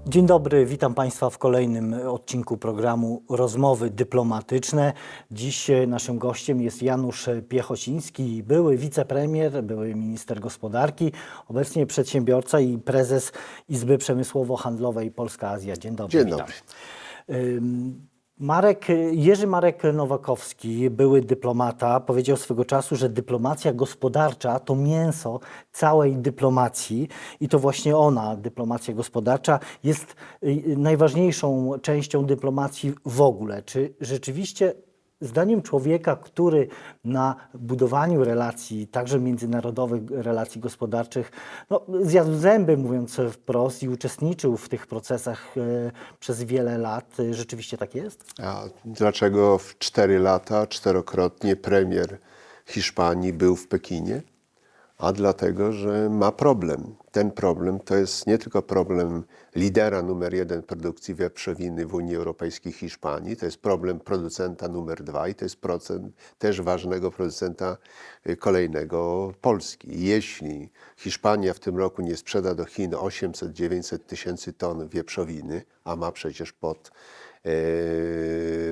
Dzień dobry, witam Państwa w kolejnym odcinku programu Rozmowy Dyplomatyczne. Dziś naszym gościem jest Janusz Piechociński, były wicepremier, były minister gospodarki, obecnie przedsiębiorca i prezes Izby Przemysłowo-Handlowej Polska-Azja. Dzień dobry, Dzień witam. dobry. Jerzy Marek Nowakowski, były dyplomata, powiedział swego czasu, że dyplomacja gospodarcza to mięso całej dyplomacji i to właśnie ona, dyplomacja gospodarcza, jest najważniejszą częścią dyplomacji w ogóle. Czy rzeczywiście zdaniem człowieka, który na budowaniu relacji, także międzynarodowych relacji gospodarczych, zjadł zęby, mówiąc wprost, i uczestniczył w tych procesach przez wiele lat, rzeczywiście tak jest? A dlaczego w 4 lata czterokrotnie premier Hiszpanii był w Pekinie? A dlatego, że ma problem. Ten problem to jest nie tylko problem lidera numer 1 produkcji wieprzowiny w Unii Europejskiej Hiszpanii, to jest problem producenta numer 2 i to jest też ważnego producenta kolejnego Polski. Jeśli Hiszpania w tym roku nie sprzeda do Chin 800-900 tysięcy ton wieprzowiny, a ma przecież pod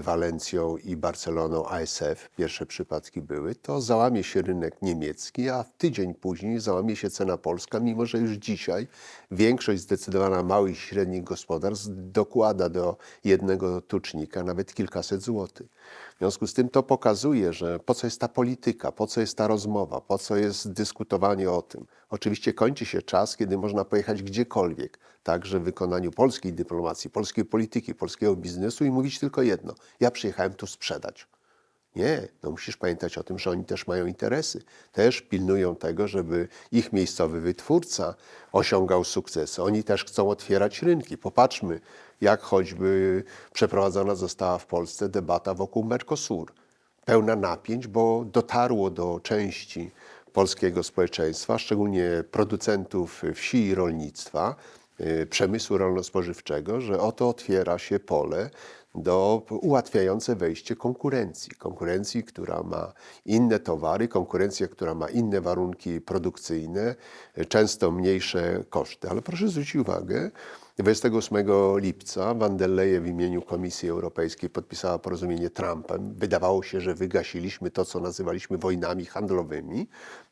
Walencją i Barceloną ASF, pierwsze przypadki były, to załamie się rynek niemiecki, a tydzień później załamie się cena polska, mimo że już dzisiaj większość zdecydowana małych i średnich gospodarstw dokłada do jednego tucznika nawet kilkaset złotych. W związku z tym to pokazuje, że po co jest ta polityka, po co jest ta rozmowa, po co jest dyskutowanie o tym. Oczywiście kończy się czas, kiedy można pojechać gdziekolwiek, także w wykonaniu polskiej dyplomacji, polskiej polityki, polskiego biznesu i mówić tylko jedno: ja przyjechałem tu sprzedać. Nie, musisz pamiętać o tym, że oni też mają interesy. Też pilnują tego, żeby ich miejscowy wytwórca osiągał sukcesy. Oni też chcą otwierać rynki. Popatrzmy, jak choćby przeprowadzona została w Polsce debata wokół Mercosur. Pełna napięć, bo dotarło do części polskiego społeczeństwa, szczególnie producentów wsi i rolnictwa, przemysłu rolno-spożywczego, że oto otwiera się pole ułatwiające wejście konkurencji. Konkurencji, która ma inne towary, konkurencja, która ma inne warunki produkcyjne, często mniejsze koszty. Ale proszę zwrócić uwagę, 28 lipca van der Leyen w imieniu Komisji Europejskiej podpisała porozumienie Trumpem. Wydawało się, że wygasiliśmy to, co nazywaliśmy wojnami handlowymi.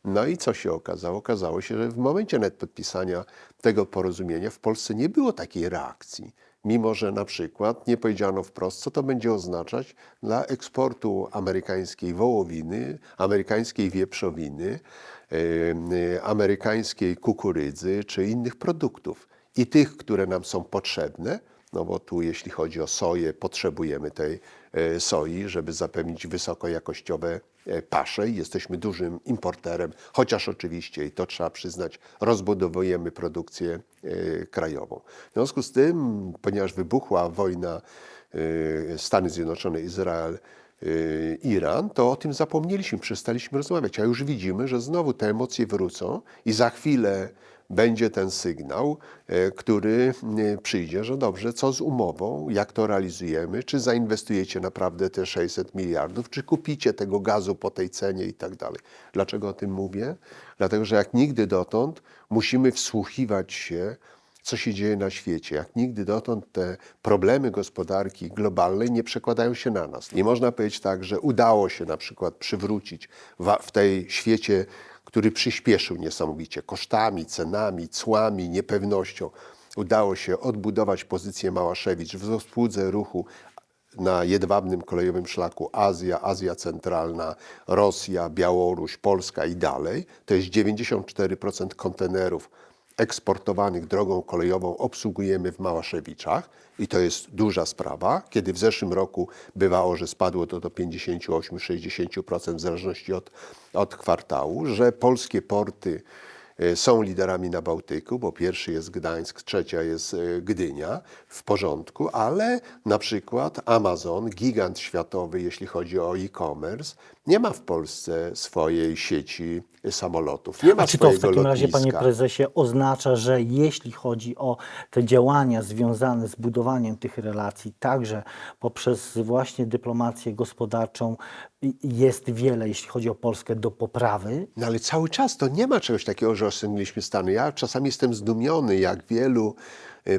No i co się okazało? Okazało się, że w momencie nawet podpisania tego porozumienia w Polsce nie było takiej reakcji. Mimo że na przykład nie powiedziano wprost, co to będzie oznaczać dla eksportu amerykańskiej wołowiny, amerykańskiej wieprzowiny, amerykańskiej kukurydzy czy innych produktów. I tych, które nam są potrzebne, no bo tu jeśli chodzi o soję, potrzebujemy tej soi, żeby zapewnić wysokojakościowe pasze i jesteśmy dużym importerem, chociaż oczywiście, i to trzeba przyznać, rozbudowujemy produkcję krajową. W związku z tym, ponieważ wybuchła wojna Stany Zjednoczone, Izrael, Iran, to o tym zapomnieliśmy, przestaliśmy rozmawiać, a już widzimy, że znowu te emocje wrócą i za chwilę będzie ten sygnał, który przyjdzie, że dobrze, co z umową, jak to realizujemy, czy zainwestujecie naprawdę te 600 miliardów, czy kupicie tego gazu po tej cenie i tak dalej. Dlaczego o tym mówię? Dlatego, że jak nigdy dotąd musimy wsłuchiwać się, co się dzieje na świecie. Jak nigdy dotąd te problemy gospodarki globalnej nie przekładają się na nas. Nie można powiedzieć tak, że udało się na przykład przywrócić w tej świecie, który przyspieszył niesamowicie kosztami, cenami, cłami, niepewnością. Udało się odbudować pozycję Małaszewicz w obsłudze ruchu na jedwabnym kolejowym szlaku Azja, Azja Centralna, Rosja, Białoruś, Polska i dalej. To jest 94% kontenerów eksportowanych drogą kolejową obsługujemy w Małaszewiczach i to jest duża sprawa. Kiedy w zeszłym roku bywało, że spadło to do 58-60% w zależności od kwartału, że polskie porty są liderami na Bałtyku, bo pierwszy jest Gdańsk, trzecia jest Gdynia, w porządku, ale na przykład Amazon, gigant światowy, jeśli chodzi o e-commerce, nie ma w Polsce swojej sieci samolotów, nie ma A czy to w swojego takim razie, lotniska. panie prezesie, oznacza, że jeśli chodzi o te działania związane z budowaniem tych relacji, także poprzez właśnie dyplomację gospodarczą, jest wiele, jeśli chodzi o Polskę, do poprawy? No ale cały czas to nie ma czegoś takiego, że osiągnęliśmy stany. Ja czasami jestem zdumiony, jak wielu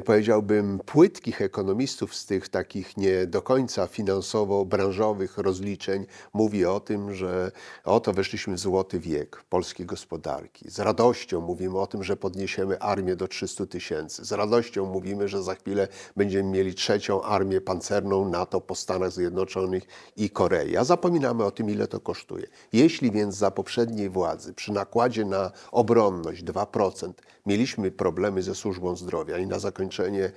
powiedziałbym, płytkich ekonomistów z tych takich nie do końca finansowo-branżowych rozliczeń mówi o tym, że oto weszliśmy w złoty wiek polskiej gospodarki. Z radością mówimy o tym, że podniesiemy armię do 300 000. Z radością mówimy, że za chwilę będziemy mieli trzecią armię pancerną NATO po Stanach Zjednoczonych i Korei. A zapominamy o tym, ile to kosztuje. Jeśli więc za poprzedniej władzy przy nakładzie na obronność 2% mieliśmy problemy ze służbą zdrowia i na zakończenie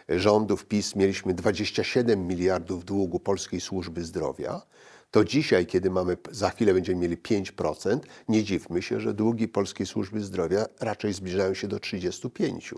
rządów PiS mieliśmy 27 miliardów długu polskiej służby zdrowia, to dzisiaj, kiedy za chwilę będziemy mieli 5%, nie dziwmy się, że długi polskiej służby zdrowia raczej zbliżają się do 35.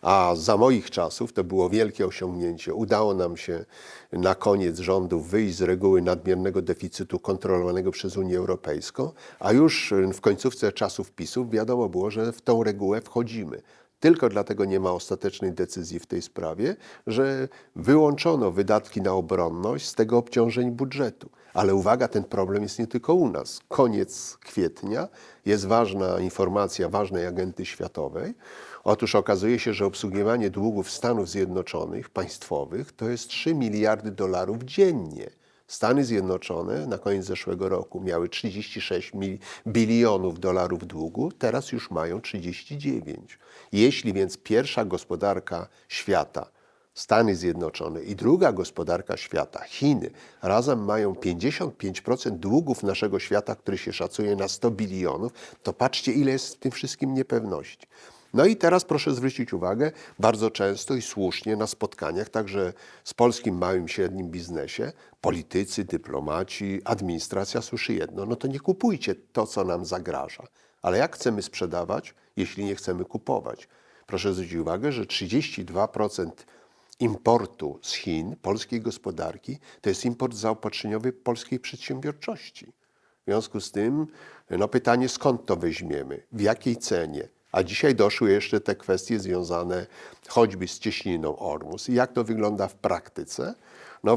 A za moich czasów to było wielkie osiągnięcie. Udało nam się na koniec rządów wyjść z reguły nadmiernego deficytu kontrolowanego przez Unię Europejską, a już w końcówce czasów PiS-u wiadomo było, że w tą regułę wchodzimy. Tylko dlatego nie ma ostatecznej decyzji w tej sprawie, że wyłączono wydatki na obronność z tego obciążeń budżetu. Ale uwaga, ten problem jest nie tylko u nas. Koniec kwietnia jest ważna informacja ważnej agendy światowej. Otóż okazuje się, że obsługiwanie długów Stanów Zjednoczonych państwowych to jest 3 miliardy dolarów dziennie. Stany Zjednoczone na koniec zeszłego roku miały 36 bilionów dolarów długu, teraz już mają 39. Jeśli więc pierwsza gospodarka świata, Stany Zjednoczone, i druga gospodarka świata, Chiny, razem mają 55% długów naszego świata, który się szacuje na 100 bilionów, to patrzcie, ile jest w tym wszystkim niepewności. No i teraz proszę zwrócić uwagę, bardzo często i słusznie na spotkaniach, także z polskim małym i średnim biznesie, politycy, dyplomaci, administracja słyszy jedno, no to nie kupujcie to, co nam zagraża. Ale jak chcemy sprzedawać, jeśli nie chcemy kupować? Proszę zwrócić uwagę, że 32% importu z Chin, polskiej gospodarki, to jest import zaopatrzeniowy polskiej przedsiębiorczości. W związku z tym pytanie, skąd to weźmiemy, w jakiej cenie? A dzisiaj doszły jeszcze te kwestie związane choćby z cieśniną Ormus. I jak to wygląda w praktyce?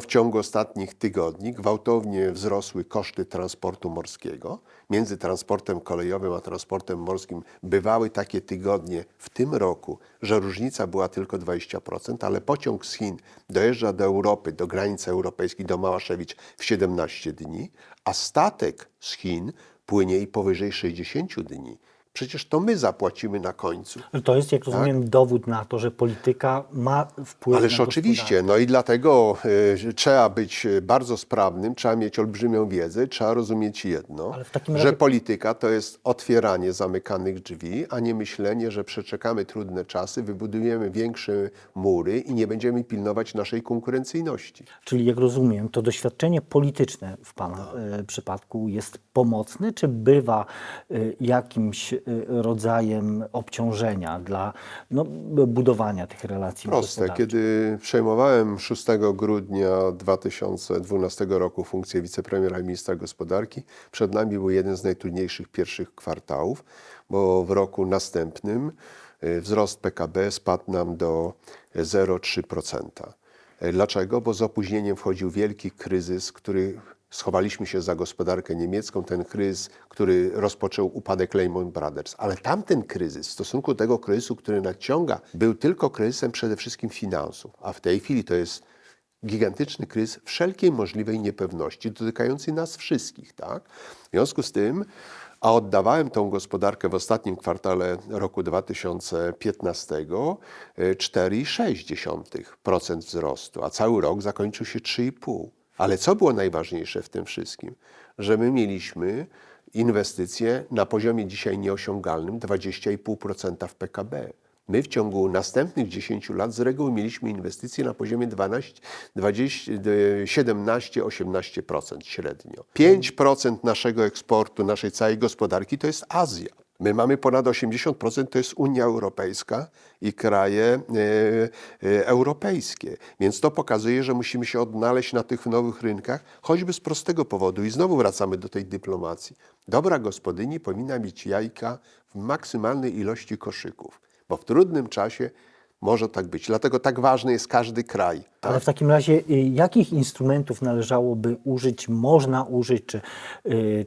W ciągu ostatnich tygodni gwałtownie wzrosły koszty transportu morskiego. Między transportem kolejowym a transportem morskim bywały takie tygodnie w tym roku, że różnica była tylko 20%, ale pociąg z Chin dojeżdża do Europy, do granicy europejskiej, do Małaszewicz w 17 dni, a statek z Chin płynie i powyżej 60 dni. Przecież to my zapłacimy na końcu. To jest, jak rozumiem, dowód na to, że polityka ma wpływ Ależ na oczywiście, i dlatego trzeba być bardzo sprawnym, trzeba mieć olbrzymią wiedzę, trzeba rozumieć jedno, Ale w takim że razie- polityka to jest otwieranie zamykanych drzwi, a nie myślenie, że przeczekamy trudne czasy, wybudujemy większe mury i nie będziemy pilnować naszej konkurencyjności. Czyli jak rozumiem, to doświadczenie polityczne w Pana przypadku jest pomocne, czy bywa jakimś rodzajem obciążenia dla budowania tych relacji Proste. gospodarczych? Kiedy przejmowałem 6 grudnia 2012 roku funkcję wicepremiera i ministra gospodarki, przed nami był jeden z najtrudniejszych pierwszych kwartałów, bo w roku następnym wzrost PKB spadł nam do 0,3%. Dlaczego? Bo z opóźnieniem wchodził wielki kryzys, który schowaliśmy się za gospodarkę niemiecką, ten kryzys, który rozpoczął upadek Lehman Brothers. Ale tamten kryzys, w stosunku do tego kryzysu, który nadciąga, był tylko kryzysem przede wszystkim finansów. A w tej chwili to jest gigantyczny kryzys wszelkiej możliwej niepewności, dotykający nas wszystkich. Tak? W związku z tym, a oddawałem tą gospodarkę w ostatnim kwartale roku 2015 4,6% wzrostu, a cały rok zakończył się 3,5%. Ale co było najważniejsze w tym wszystkim? Że my mieliśmy inwestycje na poziomie dzisiaj nieosiągalnym 20,5% w PKB. My w ciągu następnych 10 lat z reguły mieliśmy inwestycje na poziomie 17-18% średnio. 5% naszego eksportu, naszej całej gospodarki to jest Azja. My mamy ponad 80%, to jest Unia Europejska i kraje europejskie. Więc to pokazuje, że musimy się odnaleźć na tych nowych rynkach, choćby z prostego powodu. I znowu wracamy do tej dyplomacji. Dobra gospodyni powinna mieć jajka w maksymalnej ilości koszyków, bo w trudnym czasie Może tak być. Dlatego tak ważny jest każdy kraj. Ale w takim razie jakich instrumentów należałoby użyć, można użyć, czy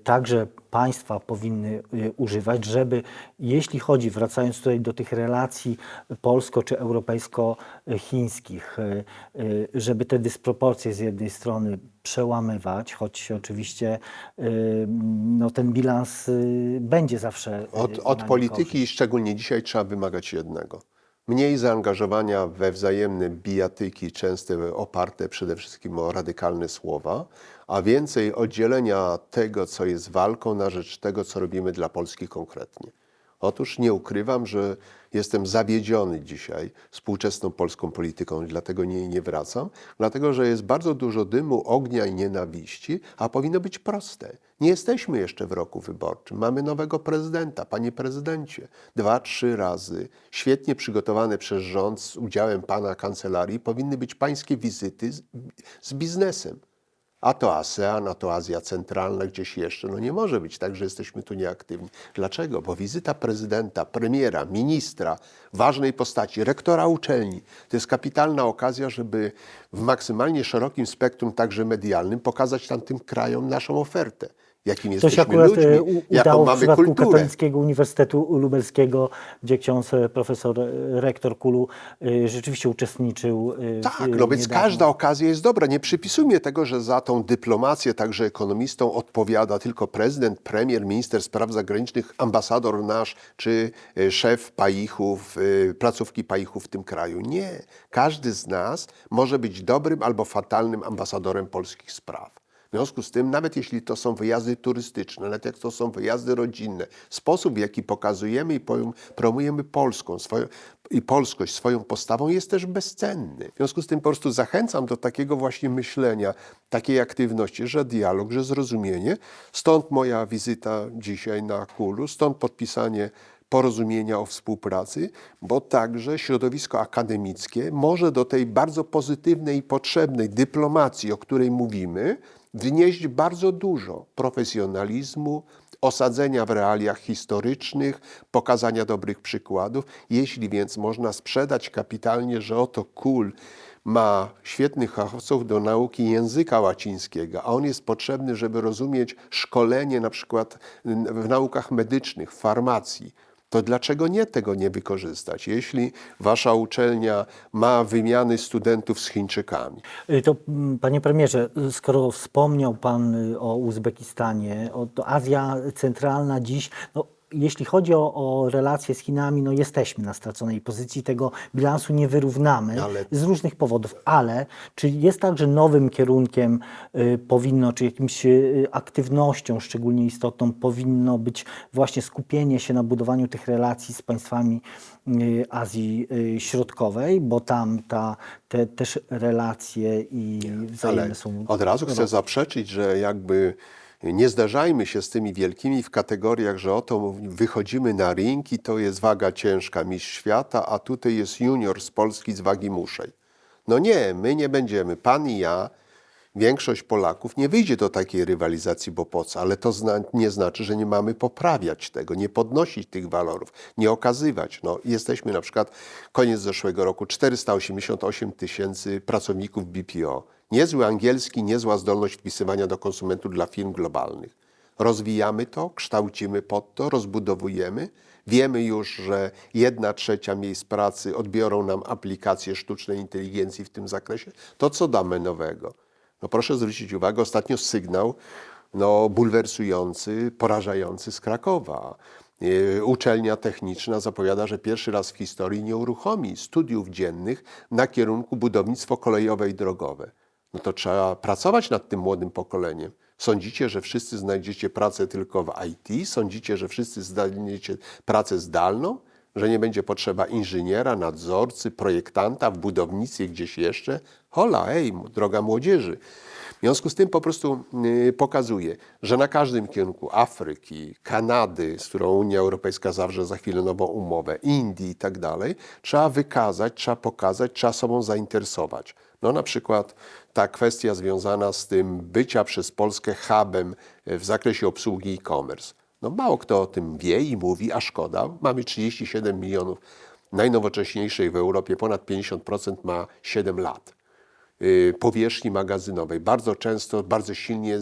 także państwa powinny używać, żeby, jeśli chodzi, wracając tutaj do tych relacji polsko- czy europejsko-chińskich, żeby te dysproporcje z jednej strony przełamywać, choć oczywiście no, ten bilans będzie zawsze Od na polityki, niekorzyść. i szczególnie dzisiaj, trzeba wymagać jednego. Mniej zaangażowania we wzajemne bijatyki, często oparte przede wszystkim o radykalne słowa, a więcej oddzielenia tego, co jest walką, na rzecz tego, co robimy dla Polski konkretnie. Otóż nie ukrywam, że jestem zawiedziony dzisiaj współczesną polską polityką, dlatego nie wracam, dlatego że jest bardzo dużo dymu, ognia i nienawiści, a powinno być proste. Nie jesteśmy jeszcze w roku wyborczym. Mamy nowego prezydenta. Panie prezydencie, 2-3 razy świetnie przygotowane przez rząd z udziałem pana kancelarii powinny być pańskie wizyty z biznesem. A to ASEAN, a to Azja Centralna, gdzieś jeszcze. No nie może być tak, że jesteśmy tu nieaktywni. Dlaczego? Bo wizyta prezydenta, premiera, ministra, ważnej postaci, rektora uczelni, to jest kapitalna okazja, żeby w maksymalnie szerokim spektrum, także medialnym, pokazać tamtym krajom naszą ofertę. Jakim To się jesteśmy akurat ludźmi, jaką udało w mamy przypadku kulturę. Katolickiego Uniwersytetu Lubelskiego, gdzie ksiądz profesor rektor Kulu rzeczywiście uczestniczył. Tak, no więc niedawno. każda okazja jest dobra. Nie przypisujmy tego, że za tą dyplomację, także ekonomistom, odpowiada tylko prezydent, premier, minister spraw zagranicznych, ambasador nasz, czy szef PAIH-ów, placówki PAIH-ów w tym kraju. Nie. Każdy z nas może być dobrym albo fatalnym ambasadorem polskich spraw. W związku z tym, nawet jeśli to są wyjazdy turystyczne, nawet jak to są wyjazdy rodzinne, sposób, w jaki pokazujemy i promujemy polskość swoją postawą jest też bezcenny. W związku z tym po prostu zachęcam do takiego właśnie myślenia, takiej aktywności, że dialog, że zrozumienie. Stąd moja wizyta dzisiaj na Kulu, stąd podpisanie porozumienia o współpracy, bo także środowisko akademickie może do tej bardzo pozytywnej i potrzebnej dyplomacji, o której mówimy, wnieść bardzo dużo profesjonalizmu, osadzenia w realiach historycznych, pokazania dobrych przykładów. Jeśli więc można sprzedać kapitalnie, że oto KUL ma świetnych fachowców do nauki języka łacińskiego, a on jest potrzebny, żeby rozumieć szkolenie na przykład w naukach medycznych, w farmacji, to dlaczego tego nie wykorzystać, jeśli wasza uczelnia ma wymiany studentów z Chińczykami? To, panie premierze, skoro wspomniał pan o Uzbekistanie, to Azja Centralna dziś, no, jeśli chodzi o relacje z Chinami, no jesteśmy na straconej pozycji, tego bilansu nie wyrównamy z różnych powodów, ale czy jest tak, że nowym kierunkiem powinno, czy jakimś aktywnością szczególnie istotną powinno być właśnie skupienie się na budowaniu tych relacji z państwami Azji Środkowej, bo tam te też relacje i wzajemne są... Od razu chcę zaprzeczyć, że jakby nie zderzajmy się z tymi wielkimi w kategoriach, że oto wychodzimy na ring i to jest waga ciężka, mistrz świata, a tutaj jest junior z Polski z wagi muszej. No nie, my nie będziemy, pan i ja, większość Polaków nie wyjdzie do takiej rywalizacji, bo po co? Ale to nie znaczy, że nie mamy poprawiać tego, nie podnosić tych walorów, nie okazywać. No, jesteśmy na przykład, koniec zeszłego roku, 488 000 pracowników BPO. Niezły angielski, niezła zdolność wpisywania do konsumentów dla firm globalnych. Rozwijamy to, kształcimy pod to, rozbudowujemy. Wiemy już, że 1/3 miejsc pracy odbiorą nam aplikacje sztucznej inteligencji w tym zakresie. To co damy nowego? No proszę zwrócić uwagę, ostatnio sygnał bulwersujący, porażający z Krakowa. Uczelnia techniczna zapowiada, że pierwszy raz w historii nie uruchomi studiów dziennych na kierunku budownictwo kolejowe i drogowe. No to trzeba pracować nad tym młodym pokoleniem. Sądzicie, że wszyscy znajdziecie pracę tylko w IT? Sądzicie, że wszyscy znajdziecie pracę zdalną? Że nie będzie potrzeba inżyniera, nadzorcy, projektanta w budownictwie gdzieś jeszcze? Hola, droga młodzieży. W związku z tym po prostu pokazuje, że na każdym kierunku Afryki, Kanady, z którą Unia Europejska zawrze za chwilę nową umowę, Indii i tak dalej, trzeba wykazać, trzeba pokazać, trzeba sobą zainteresować. No na przykład ta kwestia związana z tym bycia przez Polskę hubem w zakresie obsługi e-commerce. No mało kto o tym wie i mówi, a szkoda. Mamy 37 milionów najnowocześniejszej w Europie, ponad 50% ma 7 lat. Powierzchni magazynowej, bardzo często, bardzo silnie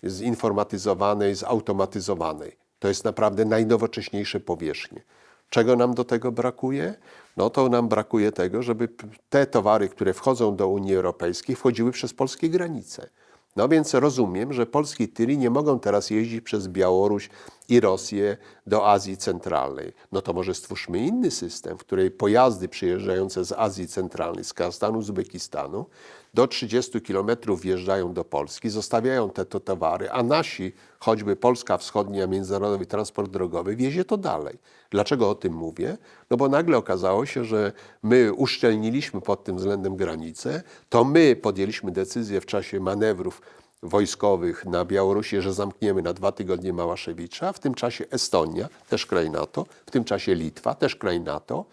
zinformatyzowanej, zautomatyzowanej. To jest naprawdę najnowocześniejsze powierzchnie. Czego nam do tego brakuje? No to nam brakuje tego, żeby te towary, które wchodzą do Unii Europejskiej, wchodziły przez polskie granice. No więc rozumiem, że polskie tiry nie mogą teraz jeździć przez Białoruś i Rosję do Azji Centralnej. No to może stwórzmy inny system, w której pojazdy przyjeżdżające z Azji Centralnej, z Kazachstanu, Uzbekistanu, do 30 kilometrów wjeżdżają do Polski, zostawiają te towary, a nasi, choćby Polska Wschodnia, Międzynarodowy Transport Drogowy, wiezie to dalej. Dlaczego o tym mówię? No bo nagle okazało się, że my uszczelniliśmy pod tym względem granice, to my podjęliśmy decyzję w czasie manewrów wojskowych na Białorusi, że zamkniemy na 2 tygodnie Małaszewicza, w tym czasie Estonia, też kraj NATO, w tym czasie Litwa, też kraj NATO,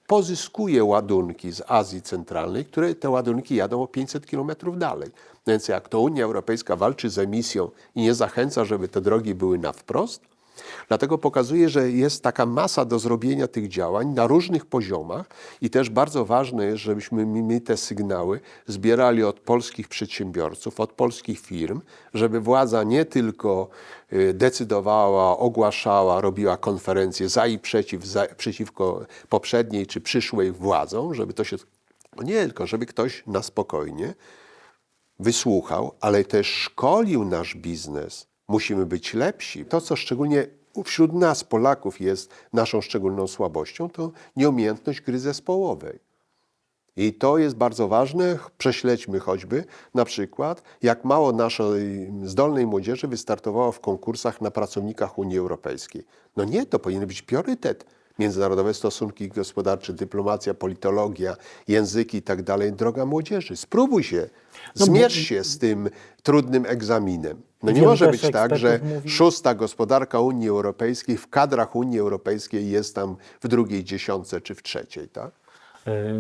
pozyskuje ładunki z Azji Centralnej, które te ładunki jadą o 500 kilometrów dalej. Więc jak to Unia Europejska walczy z emisją i nie zachęca, żeby te drogi były na wprost, dlatego pokazuje, że jest taka masa do zrobienia tych działań na różnych poziomach i też bardzo ważne jest, żebyśmy my te sygnały zbierali od polskich przedsiębiorców, od polskich firm, żeby władza nie tylko decydowała, ogłaszała, robiła konferencje za i przeciwko poprzedniej czy przyszłej władzom, żeby to się... Nie tylko, żeby ktoś na spokojnie wysłuchał, ale też szkolił nasz biznes. Musimy być lepsi. To, co szczególnie wśród nas, Polaków, jest naszą szczególną słabością, to nieumiejętność gry zespołowej. I to jest bardzo ważne. Prześledźmy choćby na przykład, jak mało naszej zdolnej młodzieży wystartowało w konkursach na pracownikach Unii Europejskiej. No nie, to powinien być priorytet. Międzynarodowe stosunki gospodarcze, dyplomacja, politologia, języki i tak dalej. Droga młodzieży, spróbuj się, zmierz się z tym trudnym egzaminem. No nie Wielu może też być tak, że ekspertów mówi- 6. gospodarka Unii Europejskiej w kadrach Unii Europejskiej jest tam w drugiej dziesiątce czy w trzeciej, tak?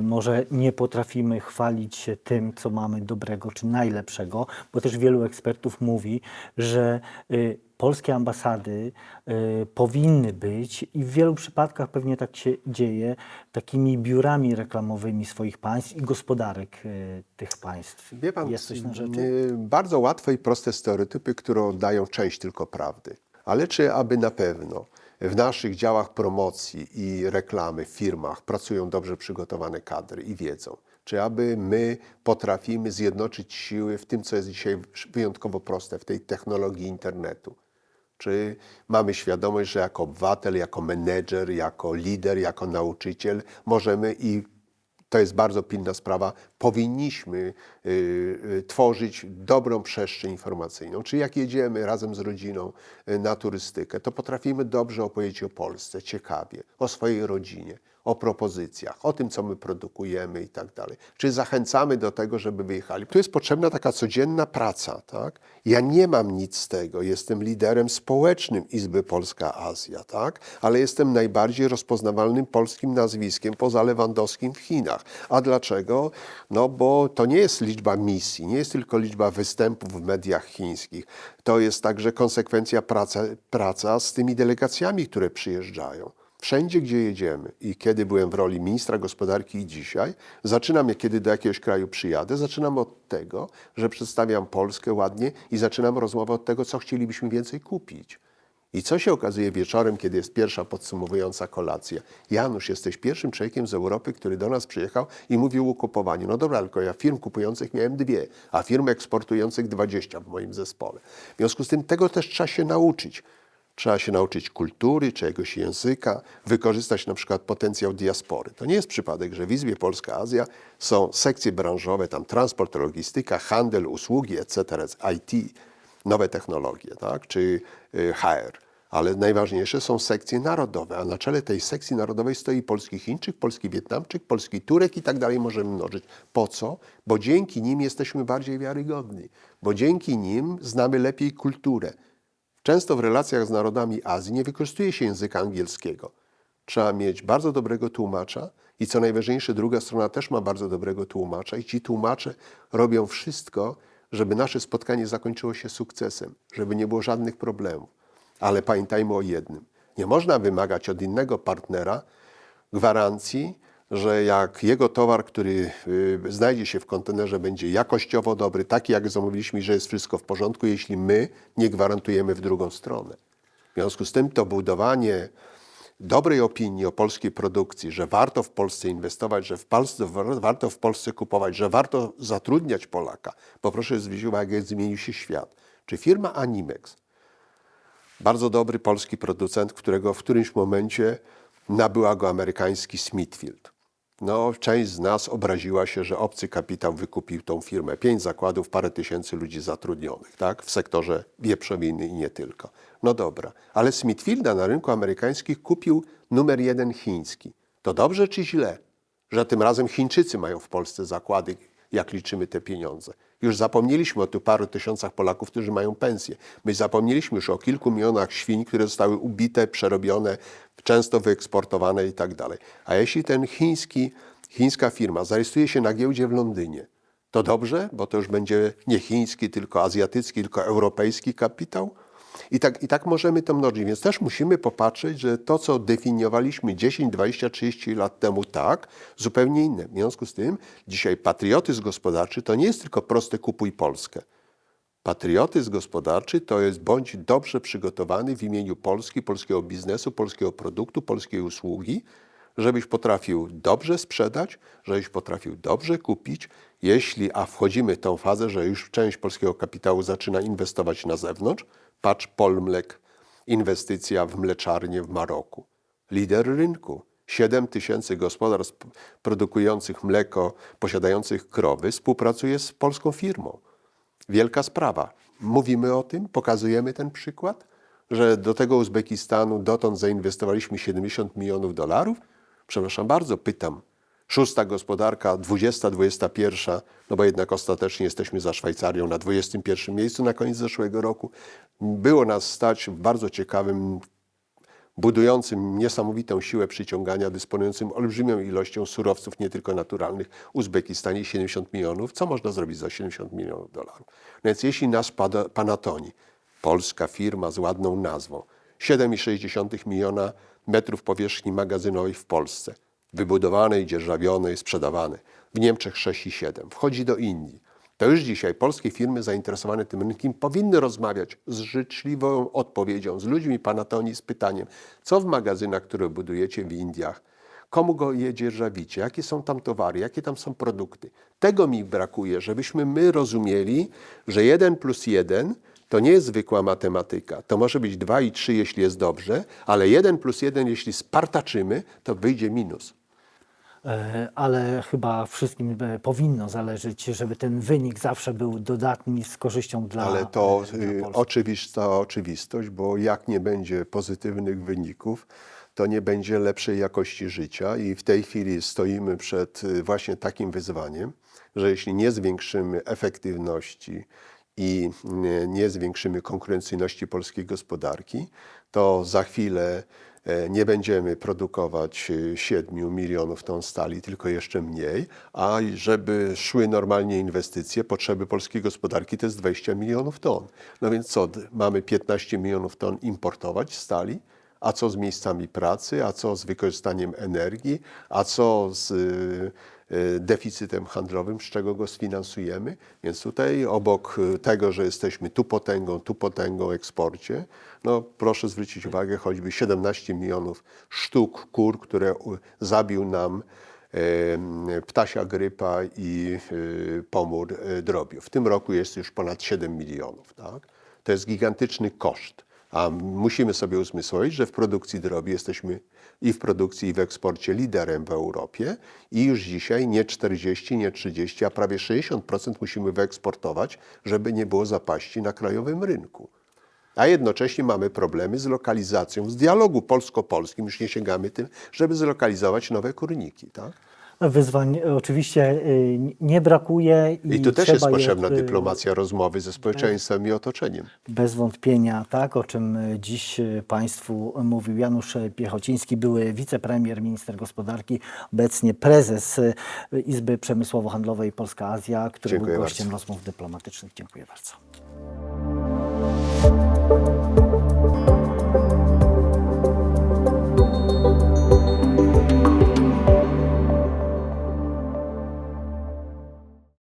Może nie potrafimy chwalić się tym, co mamy dobrego czy najlepszego, bo też wielu ekspertów mówi, że polskie ambasady powinny być i w wielu przypadkach pewnie tak się dzieje, takimi biurami reklamowymi swoich państw i gospodarek tych państw. Wie pan, Jest coś na rzeczy? bardzo łatwe i proste stereotypy, które oddają część tylko prawdy. Ale czy aby na pewno w naszych działach promocji i reklamy w firmach pracują dobrze przygotowane kadry i wiedzą? Czy aby my potrafimy zjednoczyć siły w tym, co jest dzisiaj wyjątkowo proste, w tej technologii internetu? Czy mamy świadomość, że jako obywatel, jako menedżer, jako lider, jako nauczyciel możemy i to jest bardzo pilna sprawa, powinniśmy tworzyć dobrą przestrzeń informacyjną. Czy jak jedziemy razem z rodziną na turystykę, to potrafimy dobrze opowiedzieć o Polsce, ciekawie, o swojej rodzinie, o propozycjach, o tym, co my produkujemy i tak dalej. Czy zachęcamy do tego, żeby wyjechali. Tu jest potrzebna taka codzienna praca, tak? Ja nie mam nic z tego, jestem liderem społecznym Izby Polska-Azja, tak? Ale jestem najbardziej rozpoznawalnym polskim nazwiskiem poza Lewandowskim w Chinach. A dlaczego? No bo to nie jest liczba misji, nie jest tylko liczba występów w mediach chińskich. To jest także konsekwencja praca z tymi delegacjami, które przyjeżdżają. Wszędzie, gdzie jedziemy i kiedy byłem w roli ministra gospodarki i dzisiaj, kiedy do jakiegoś kraju przyjadę, zaczynam od tego, że przedstawiam Polskę ładnie i zaczynam rozmowę od tego, co chcielibyśmy więcej kupić. I co się okazuje wieczorem, kiedy jest pierwsza podsumowująca kolacja? Janusz, jesteś pierwszym człowiekiem z Europy, który do nas przyjechał i mówił o kupowaniu. No dobra, tylko ja firm kupujących miałem 2, a firm eksportujących 20 w moim zespole. W związku z tym tego też trzeba się nauczyć. Trzeba się nauczyć kultury, czegoś języka, wykorzystać na przykład potencjał diaspory. To nie jest przypadek, że w Izbie Polska-Azja są sekcje branżowe, tam transport, logistyka, handel, usługi, etc., IT, nowe technologie, tak? Czy HR. Ale najważniejsze są sekcje narodowe, a na czele tej sekcji narodowej stoi polski Chińczyk, polski Wietnamczyk, polski Turek i tak dalej możemy mnożyć. Po co? Bo dzięki nim jesteśmy bardziej wiarygodni, bo dzięki nim znamy lepiej kulturę. Często w relacjach z narodami Azji nie wykorzystuje się języka angielskiego. Trzeba mieć bardzo dobrego tłumacza i co najważniejsze, druga strona też ma bardzo dobrego tłumacza i ci tłumacze robią wszystko, żeby nasze spotkanie zakończyło się sukcesem, żeby nie było żadnych problemów. Ale pamiętajmy o jednym. Nie można wymagać od innego partnera gwarancji, że jak jego towar, który znajdzie się w kontenerze, będzie jakościowo dobry, taki jak zamówiliśmy, że jest wszystko w porządku, jeśli my nie gwarantujemy w drugą stronę. W związku z tym to budowanie dobrej opinii o polskiej produkcji, że warto w Polsce inwestować, że warto w Polsce kupować, że warto zatrudniać Polaka, bo proszę zwrócić uwagę, jak zmienił się świat. Czy firma Animex, bardzo dobry polski producent, którego w którymś momencie nabyła go amerykański Smithfield. No, część z nas obraziła się, że obcy kapitał wykupił tą firmę. 5 zakładów, parę tysięcy ludzi zatrudnionych, tak? W sektorze wieprzowiny i nie tylko. No dobra, ale Smithfielda na rynku amerykańskim kupił numer 1 chiński. To dobrze czy źle, że tym razem Chińczycy mają w Polsce zakłady, jak liczymy te pieniądze? Już zapomnieliśmy o tu paru tysiącach Polaków, którzy mają pensję. My zapomnieliśmy już o kilku milionach świń, które zostały ubite, przerobione, często wyeksportowane i tak dalej. A jeśli ten chińska firma zarejestruje się na giełdzie w Londynie, to dobrze, bo to już będzie nie chiński, tylko azjatycki, tylko europejski kapitał. I tak możemy to mnożyć. Więc też musimy popatrzeć, że to, co definiowaliśmy 10, 20, 30 lat temu tak, zupełnie inne. W związku z tym dzisiaj patriotyzm gospodarczy to nie jest tylko proste kupuj Polskę. Patriotyzm gospodarczy to jest bądź dobrze przygotowany w imieniu Polski, polskiego biznesu, polskiego produktu, polskiej usługi, żebyś potrafił dobrze sprzedać, żebyś potrafił dobrze kupić, a wchodzimy w tą fazę, że już część polskiego kapitału zaczyna inwestować na zewnątrz. Patrz Polmlek, inwestycja w mleczarnię w Maroku. Lider rynku. 7 000 gospodarstw produkujących mleko, posiadających krowy współpracuje z polską firmą. Wielka sprawa. Mówimy o tym, pokazujemy ten przykład, że do tego Uzbekistanu dotąd zainwestowaliśmy $70 milionów. Przepraszam bardzo, pytam. 6. gospodarka, 20., 21., no bo jednak ostatecznie jesteśmy za Szwajcarią na 21. miejscu na koniec zeszłego roku. Było nas stać w bardzo ciekawym, budującym niesamowitą siłę przyciągania, dysponującym olbrzymią ilością surowców, nie tylko naturalnych, Uzbekistanie 70 milionów. Co można zrobić za $70 milionów? Więc jeśli nasz Panatoni, polska firma z ładną nazwą, 7,6 miliona metrów powierzchni magazynowej w Polsce, wybudowanej, dzierżawionej, sprzedawanej, w Niemczech 6,7, wchodzi do Indii. To już dzisiaj polskie firmy zainteresowane tym rynkiem powinny rozmawiać z życzliwą odpowiedzią, z ludźmi Panatoni, z pytaniem, co w magazynach, które budujecie w Indiach, komu go je dzierżawicie, jakie są tam towary, jakie tam są produkty. Tego mi brakuje, żebyśmy my rozumieli, że 1 + 1 to nie jest zwykła matematyka. To może być 2 i 3, jeśli jest dobrze, ale 1 + 1, jeśli spartaczymy, to wyjdzie minus. Ale chyba wszystkim powinno zależeć, żeby ten wynik zawsze był dodatni z korzyścią dla Ale to dla oczywista oczywistość, bo jak nie będzie pozytywnych wyników, to nie będzie lepszej jakości życia i w tej chwili stoimy przed właśnie takim wyzwaniem, że jeśli nie zwiększymy efektywności i nie zwiększymy konkurencyjności polskiej gospodarki, to za chwilę nie będziemy produkować 7 milionów ton stali, tylko jeszcze mniej, a żeby szły normalnie inwestycje, potrzeby polskiej gospodarki to jest 20 milionów ton. No więc co, mamy 15 milionów ton importować stali? A co z miejscami pracy, a co z wykorzystaniem energii, a co z deficytem handlowym, z czego go sfinansujemy? Więc tutaj obok tego, że jesteśmy tu potęgą w eksporcie, no proszę zwrócić uwagę, choćby 17 milionów sztuk kur, które zabił nam ptasia grypa i pomór drobiu. W tym roku jest już ponad 7 milionów. Tak? To jest gigantyczny koszt. A musimy sobie uzmysłowić, że w produkcji drobiu jesteśmy i w produkcji, i w eksporcie liderem w Europie i już dzisiaj nie 40, nie 30, a prawie 60% musimy wyeksportować, żeby nie było zapaści na krajowym rynku. A jednocześnie mamy problemy z lokalizacją, z dialogu polsko-polskim, już nie sięgamy tym, żeby zlokalizować nowe kurniki. Tak? Wyzwań oczywiście nie brakuje. I tu też jest trzeba potrzebna dyplomacja rozmowy ze społeczeństwem i otoczeniem. Bez wątpienia, tak, o czym dziś Państwu mówił Janusz Piechociński, były wicepremier, minister gospodarki, obecnie prezes Izby Przemysłowo-Handlowej Polska-Azja, który Dziękuję był gościem bardzo. rozmów dyplomatycznych. Dziękuję bardzo.